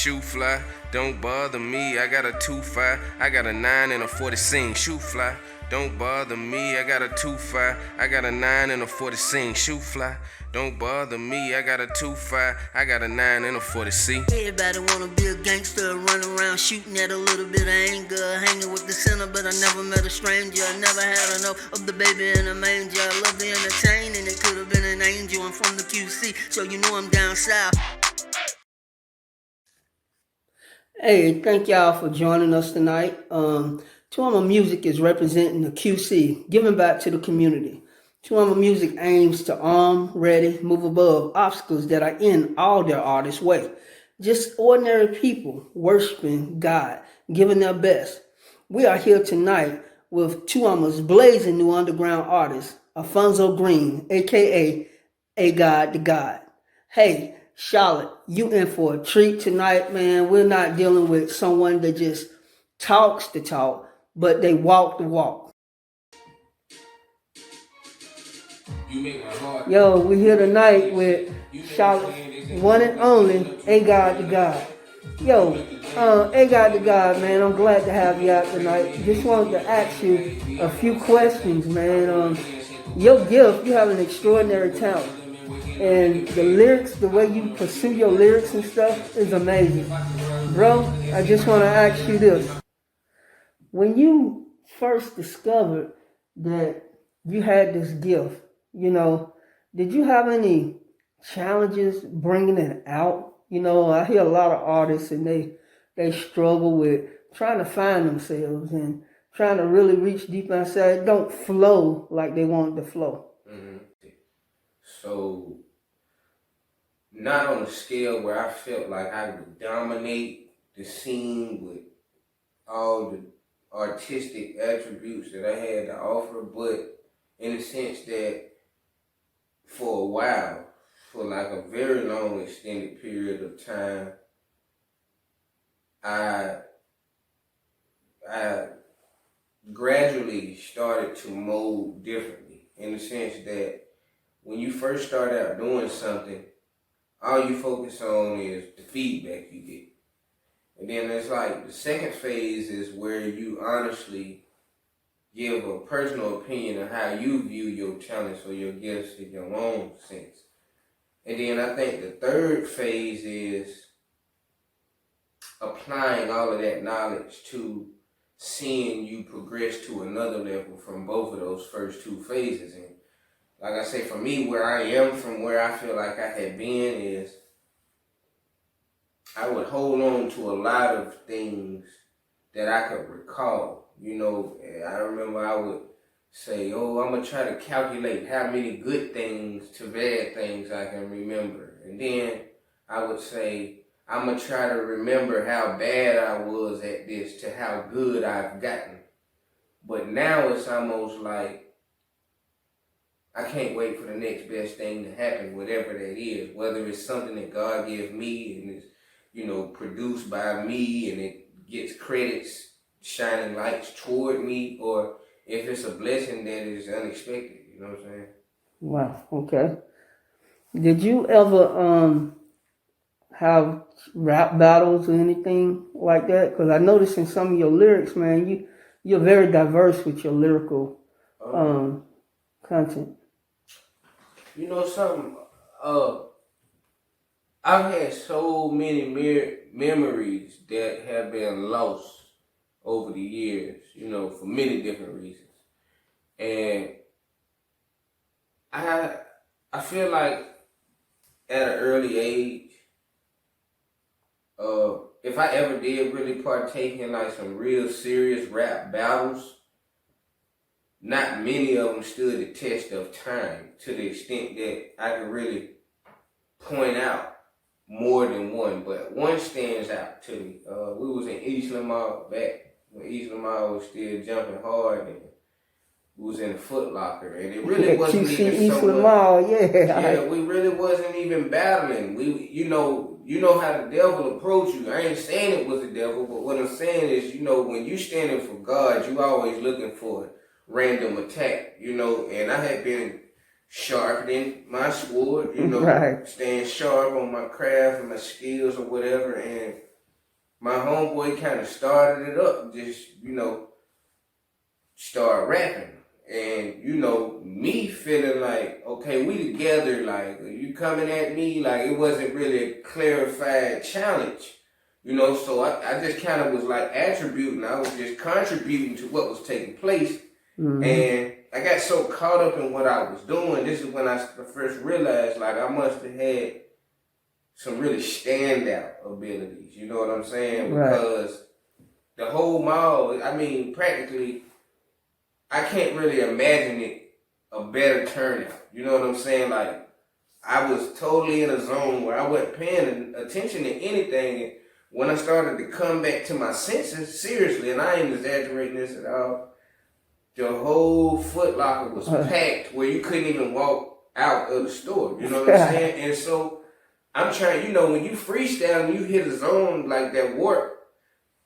shoe fly, don't bother me. I got a 2.5, I got a 9 and a 40 sing. Shoe fly, don't bother me. I got a 2.5, I got a 9 and a 40 sing. Shoe fly, don't bother me. I got a 2.5, I got a 9 and a 40 C. Everybody wanna be a gangster, run around shooting at a little bit of anger, hanging with the sinner, but I never met a stranger. I never had enough of the baby in a manger. I love the entertaining, it could have been an angel. I'm from the QC, so you know I'm down south. Hey, thank y'all for joining us tonight. Tuama Music is representing the QC, giving back to the community. Tuama Music aims to arm, ready, move above obstacles that are in all their artists' way. Just ordinary people worshiping God, giving their best. We are here tonight with Tuama's blazing new underground artist, Alphonso Green, a.k.a. Agod'Da'GoD. Hey, Charlotte, you in for a treat tonight, man. We're not dealing with someone that just talks the talk, but they walk the walk. Yo, we're here tonight with Charlotte's one and only Agod'Da'GoD. Yo, Agod'Da'GoD, man, I'm glad to have you out tonight. Just wanted to ask you a few questions, man. Your gift, you have an extraordinary talent. And the lyrics, the way you pursue your lyrics and stuff is amazing. Bro, I just want to ask you this. When you first discovered that you had this gift, did you have any challenges bringing it out? I hear a lot of artists and they struggle with trying to find themselves and trying to really reach deep inside. It don't flow like they want it to flow. Mm-hmm. So, not on a scale where I felt like I would dominate the scene with all the artistic attributes that I had to offer, but in the sense that for a while, for like a very long extended period of time, I gradually started to mold differently, in the sense that when you first start out doing something, all you focus on is the feedback you get. And then it's like the second phase is where you honestly give a personal opinion of how you view your talents or your gifts in your own sense. And then I think the third phase is applying all of that knowledge to seeing you progress to another level from both of those first two phases. And like I say, for me, where I am from where I feel like I had been is I would hold on to a lot of things that I could recall. I remember I would say, I'm going to try to calculate how many good things to bad things I can remember. And then I would say, I'm going to try to remember how bad I was at this to how good I've gotten. But now it's almost like I can't wait for the next best thing to happen, whatever that is. Whether it's something that God gives me and it's, produced by me and it gets credits, shining lights toward me, or if it's a blessing that is unexpected, you know what I'm saying? Wow, okay. Did you ever have rap battles or anything like that? Because I noticed in some of your lyrics, man, you're very diverse with your lyrical content. You know something? I've had so many memories that have been lost over the years, for many different reasons. And I feel like at an early age, if I ever did really partake in like some real serious rap battles, not many of them stood the test of time to the extent that I could really point out more than one, but one stands out to me. We was in East Lamar back when East Lamar was still jumping hard, and we was in the Foot Locker, and it really wasn't even East so Lamar, much. Yeah, we really wasn't even battling. You know how the devil approach you. I ain't saying it was the devil, but what I'm saying is, when you standing for God, you always looking for random attack, and I had been sharpening my sword, right. Staying sharp on my craft and my skills or whatever, and my homeboy kind of started it up, just, start rapping. And, me feeling like, okay, we together, like, you coming at me, like, it wasn't really a clarified challenge. So I just kind of was like attributing, I was just contributing to what was taking place. Mm-hmm. And I got so caught up in what I was doing. This is when I first realized, like, I must have had some really standout abilities. You know what I'm saying? Right. Because the whole mall, I mean, practically, I can't really imagine it a better turnout. You know what I'm saying? Like, I was totally in a zone where I wasn't paying attention to anything. And when I started to come back to my senses, seriously, and I ain't exaggerating this at all, the whole Foot Locker was packed where you couldn't even walk out of the store. You know what I'm saying? And so I'm trying, when you freestyle and you hit a zone like that warp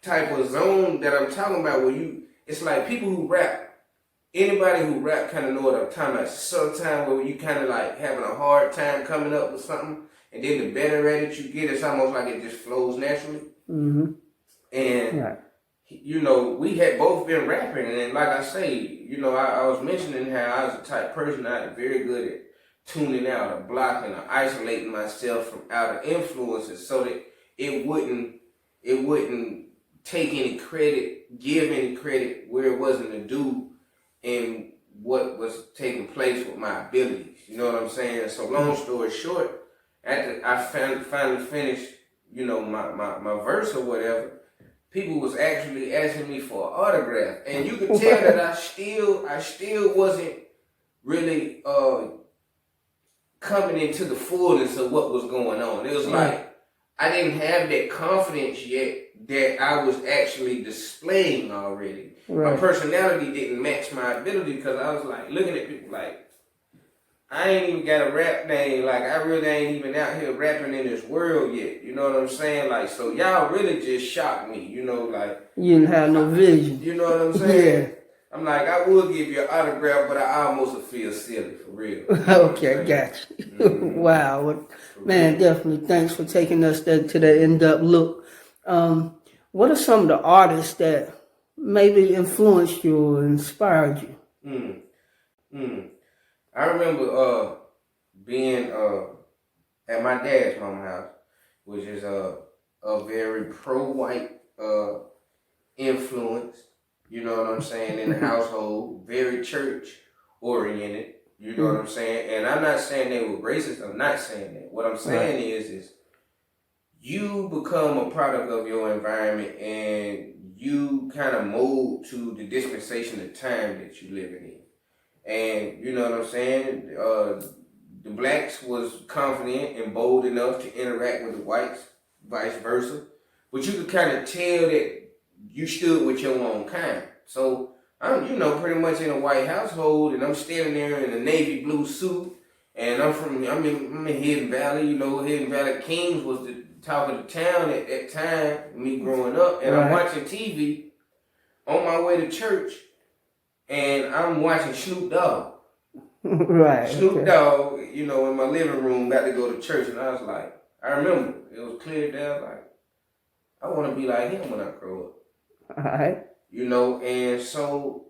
type of zone that I'm talking about, where it's like people who rap, anybody who rap kind of know what I'm talking about. Sometimes where you kind of like having a hard time coming up with something, and then the better at it you get, it's almost like it just flows naturally. Mm-hmm. And, we had both been rapping, and like I say, I was mentioning how I was the type of person I was very good at tuning out or blocking or isolating myself from outer influences so that it wouldn't take any credit, give any credit where it wasn't due in what was taking place with my abilities. You know what I'm saying? So long story short, after I finally finished, my verse or whatever, people was actually asking me for an autograph. And you could tell that I still wasn't really coming into the fullness of what was going on. It was like I didn't have that confidence yet that I was actually displaying already. Right. My personality didn't match my ability because I was like looking at people like, I ain't even got a rap name. Like, I really ain't even out here rapping in this world yet. You know what I'm saying? Like, so y'all really just shocked me, like. You didn't have no vision. You know what I'm saying? Yeah. I'm like, I would give you an autograph, but I almost feel silly, for real. Okay, gotcha. Mm-hmm. Wow. Well, man, definitely thanks for taking us to that in-depth look. What are some of the artists that maybe influenced you or inspired you? I remember being at my dad's mama's house, which is a very pro-white influence, you know what I'm saying, in the household, very church-oriented, you know what I'm saying, and I'm not saying they were racist, I'm not saying that. What I'm saying is you become a product of your environment and you kind of mold to the dispensation of time that you're living in. And you know what I'm saying? The blacks was confident and bold enough to interact with the whites, vice versa. But you could kind of tell that you stood with your own kind. So I'm, pretty much in a white household, and I'm standing there in a navy blue suit, and I'm in Hidden Valley. Hidden Valley Kings was the top of the town at that time, me growing up, and I'm watching TV on my way to church. And I'm watching Snoop Dogg. Right. Snoop Dogg, in my living room, got to go to church. And I was like, I remember, it was clear that I was like, I want to be like him when I grow up. All right. And so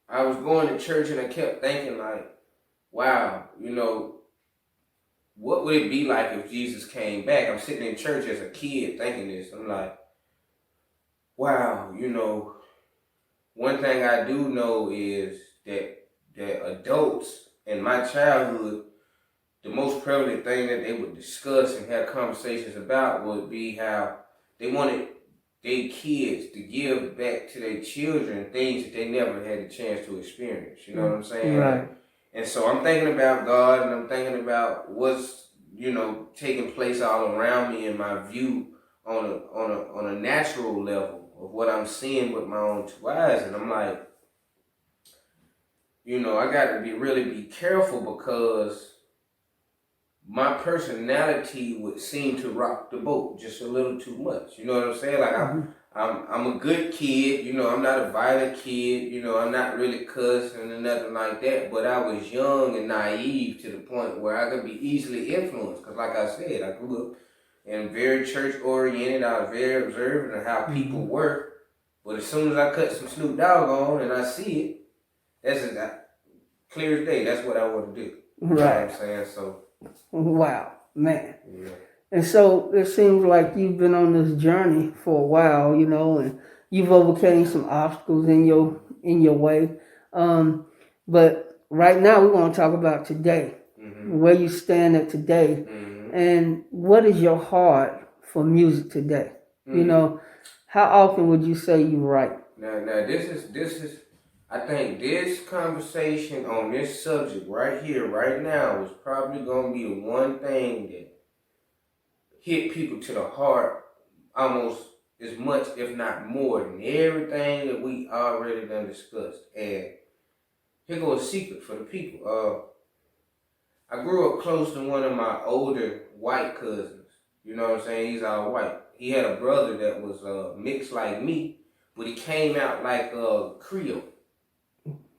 I was going to church and I kept thinking like, wow, what would it be like if Jesus came back? I'm sitting in church as a kid thinking this. I'm like, wow, one thing I do know is that adults in my childhood, the most prevalent thing that they would discuss and have conversations about would be how they wanted their kids to give back to their children things that they never had a chance to experience. You know what I'm saying? Right. And so I'm thinking about God, and I'm thinking about what's, taking place all around me in my view on a natural level of what I'm seeing with my own two eyes. And I'm like, I got to really be careful because my personality would seem to rock the boat just a little too much. You know what I'm saying? Like I'm a good kid. I'm not a violent kid. I'm not really cussing or nothing like that. But I was young and naive to the point where I could be easily influenced. Because like I said, I grew up and very church oriented. I was very observant of how people work. But as soon as I cut some Snoop Dogg on and I see it, that's clear as day. That's what I want to do. Right. You know what I'm saying? So. Wow, man. Yeah. And so it seems like you've been on this journey for a while, you know, and you've overcame some obstacles in your way. But right now we want to talk about today, where you stand at today, and what is your heart for music today? You know, how often would you say you write? Now this is I think this conversation on this subject right here, right now, is probably gonna be the one thing that hit people to the heart almost as much, if not more, than everything that we already done discussed. And here goes a secret for the people. I grew up close to one of my older white cousins. You know what I'm saying? He's all white. He had a brother that was mixed like me, but he came out like Creole.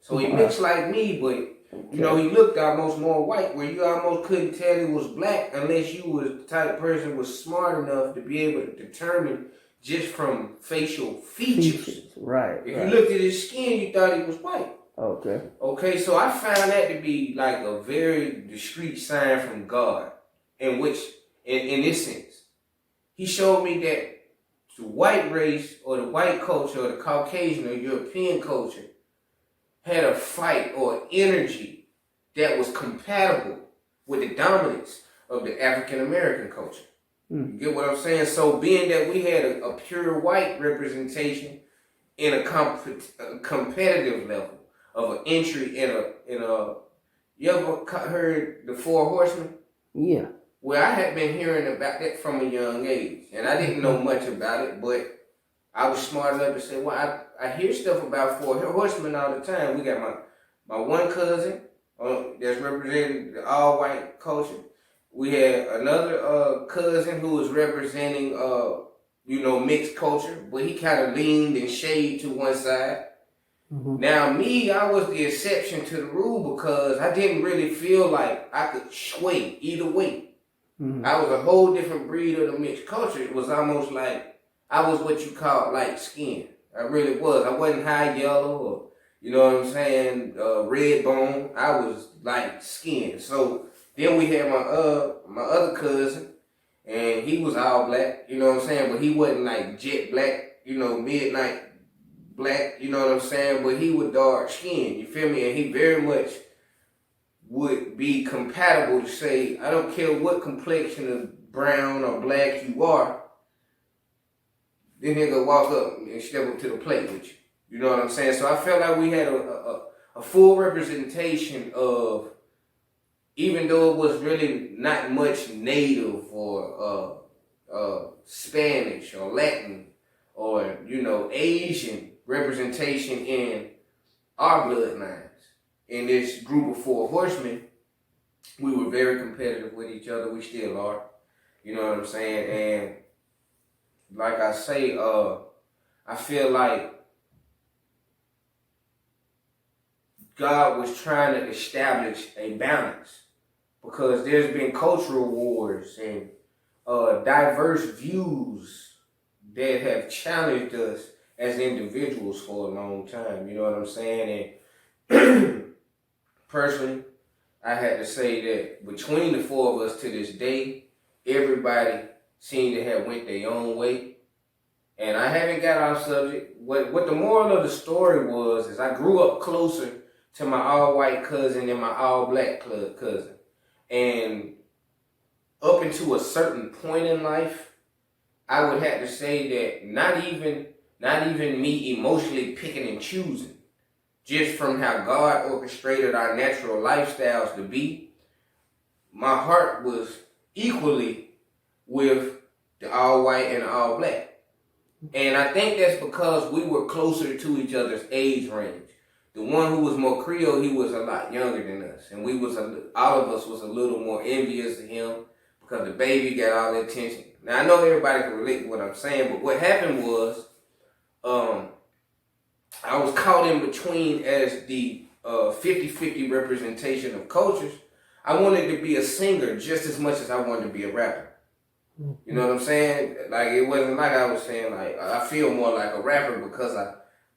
So he mixed like me, but you know, he looked almost more white, where you almost couldn't tell he was black unless you was the type of person who was smart enough to be able to determine just from facial features. Right. If you looked at his skin, you thought he was white. Okay, so I found that to be like a very discreet sign from God, in which, in this sense, he showed me that the white race or the white culture or the Caucasian or European culture had a fight or energy that was compatible with the dominance of the African American culture. You get what I'm saying? So being that we had a pure white representation in a competitive level of an entry in a you ever heard the Four Horsemen? Yeah. Well, I had been hearing about that from a young age, and I didn't know much about it, but I was smart enough to say, well, I hear stuff about Four Horsemen all the time. We got my one cousin that's representing the all-white culture. We had another cousin who was representing, mixed culture, but he kind of leaned and shaded to one side. Now, me, I was the exception to the rule because I didn't really feel like I could sway either way. I was a whole different breed of the mixed culture. It was almost like I was what you call light skin. I really was. I wasn't high yellow or, you know what I'm saying, red bone. I was light skin. So then we had my other cousin, and he was all black, you know what I'm saying, but he wasn't like jet black, you know, midnight black, you know what I'm saying, but he was dark skinned, you feel me? And he very much would be compatible to say, I don't care what complexion of brown or black you are, then nigga walk up and step up to the plate with you. You know what I'm saying? So I felt like we had a full representation of, even though it was really not much native or Spanish or Latin or, you know, Asian representation in our bloodlines. In this group of Four Horsemen, we were very competitive with each other. We still are. You know what I'm saying? And like I say, I feel like God was trying to establish a balance because there's been cultural wars and diverse views that have challenged us as individuals for a long time. You know what I'm saying? And personally, I had to say that between the four of us to this day, everybody seemed to have went their own way. And I haven't got off subject. What the moral of the story was is I grew up closer to my all-white cousin than my all-black cousin. And up until a certain point in life, I would have to say that not even me emotionally picking and choosing, just from how God orchestrated our natural lifestyles to be, my heart was equally with the all-white and the all-black. And I think that's because we were closer to each other's age range. The one who was more Creole, he was a lot younger than us. And all of us was a little more envious of him because the baby got all the attention. Now, I know everybody can relate to what I'm saying, but what happened was, I was caught in between as the 50-50 representation of cultures. I wanted to be a singer just as much as I wanted to be a rapper. You know what I'm saying? Like, it wasn't like I was saying, like, I feel more like a rapper because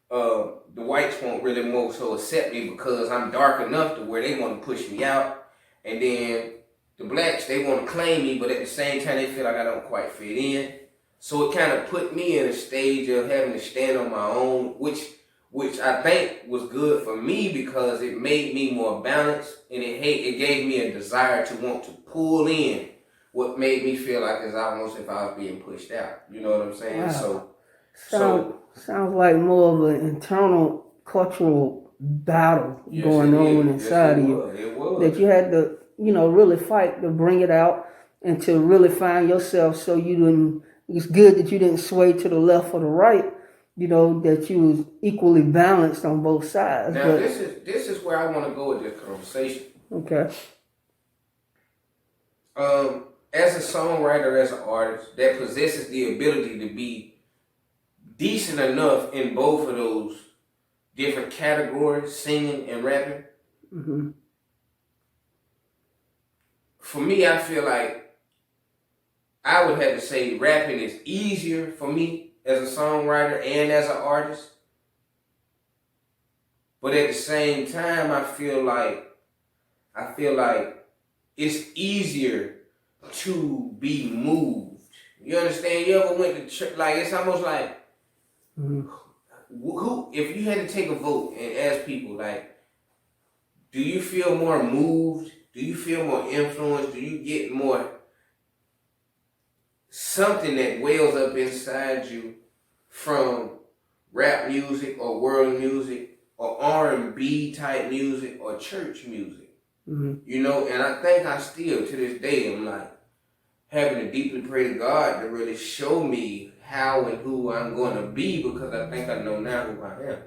the whites won't really more so accept me because I'm dark enough to where they want to push me out. And then the blacks, they want to claim me, but at the same time, they feel like I don't quite fit in. So it kind of put me in a stage of having to stand on my own, which I think was good for me because it made me more balanced and it gave me a desire to want to pull in what made me feel like it's almost if I was being pushed out. You know what I'm saying? Wow. So Sounds like more of an internal cultural battle going on inside of you. It was. That you had to, really fight to bring it out and to really find yourself so you didn't, it's good that you didn't sway to the left or the right, that you was equally balanced on both sides. Now, this is where I want to go with this conversation. Okay. As a songwriter, as an artist that possesses the ability to be decent enough in both of those different categories, singing and rapping, Mm-hmm. for me, I feel like I would have to say rapping is easier for me as a songwriter and as an artist. But at the same time, I feel like it's easier to be moved. You understand? You ever went to church? Like, it's almost like, who, if you had to take a vote and ask people, like, do you feel more moved? Do you feel more influenced? Do you get more something that wells up inside you from rap music or world music or R&B type music or church music? Mm-hmm. And I think I still, to this day, I'm like having to deeply pray to God to really show me how and who I'm going to be, because I think I know now who I am.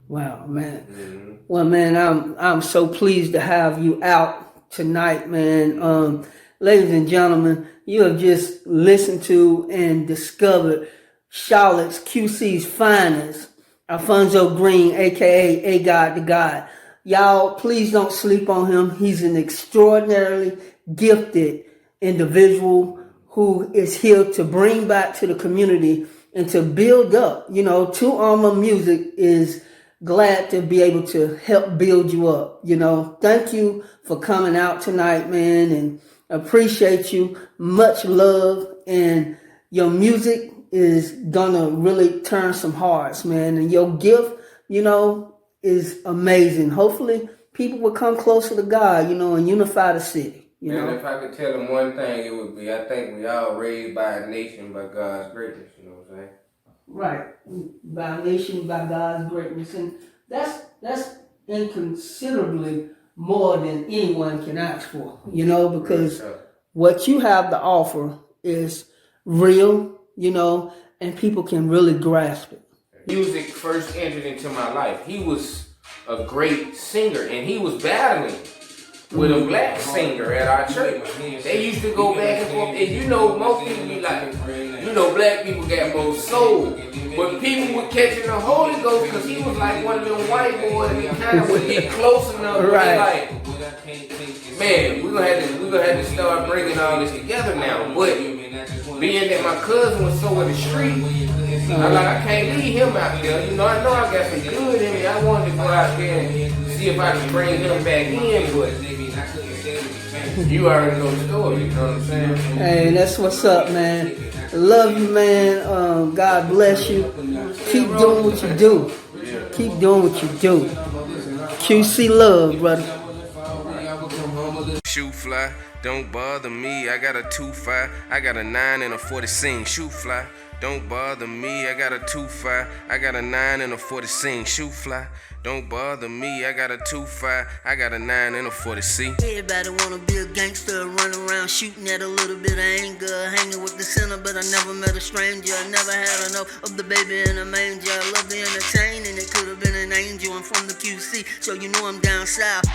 Wow, man. Mm-hmm. Well, man, I'm so pleased to have you out tonight, man. Ladies and gentlemen, you have just listened to and discovered Charlotte's QC's finest, Alphonso Green, a.k.a. Agod'Da'GoD. Y'all, please don't sleep on him. He's an extraordinarily gifted individual who is here to bring back to the community and to build up. Two Armor Music is glad to be able to help build you up. Thank you for coming out tonight, man, and appreciate you. Much love, and your music is gonna really turn some hearts, man, and your gift, is amazing. Hopefully people will come closer to God, and unify the city. And if I could tell them one thing, it would be, I think we all raised by a nation by God's greatness, you know what I'm saying? Right. By a nation, by God's greatness. And that's inconsiderably more than anyone can ask for, because what you have to offer is real, and people can really grasp it. Music first entered into my life. He was a great singer, and he was battling with a black singer at our church. They used to go back and forth, and most people be like, black people got more soul. But people were catching the Holy Ghost because he was like one of them white boys, and he kind of would get close enough to be like, man, we're gonna have to start bringing all this together now. But being that my cousin was so in the street, I can't leave him out there. I know I got some good in me. I wanted to go out there and see if I could bring him back in, but you already know the story, you know what I'm saying? Hey, that's what's up, man. Love you, man. God bless you. Keep doing what you do. Keep doing what you do. QC love, brother. Shoot fly, don't bother me. I got a 2.5, I got a 9 and a 40 sing. Shoot fly, don't bother me. I got a 2.5, I got a 9 and a 40 sing. Shoot fly, don't bother me. I got a 2.5, I got a 9 and a 40 C. Everybody wanna be a gangster, run around shooting at a little bit of anger, hanging with the sinner, but I never met a stranger. I never had enough of the baby in a manger. I love the entertaining, it could have been an angel. I'm from the QC, so you know I'm down south.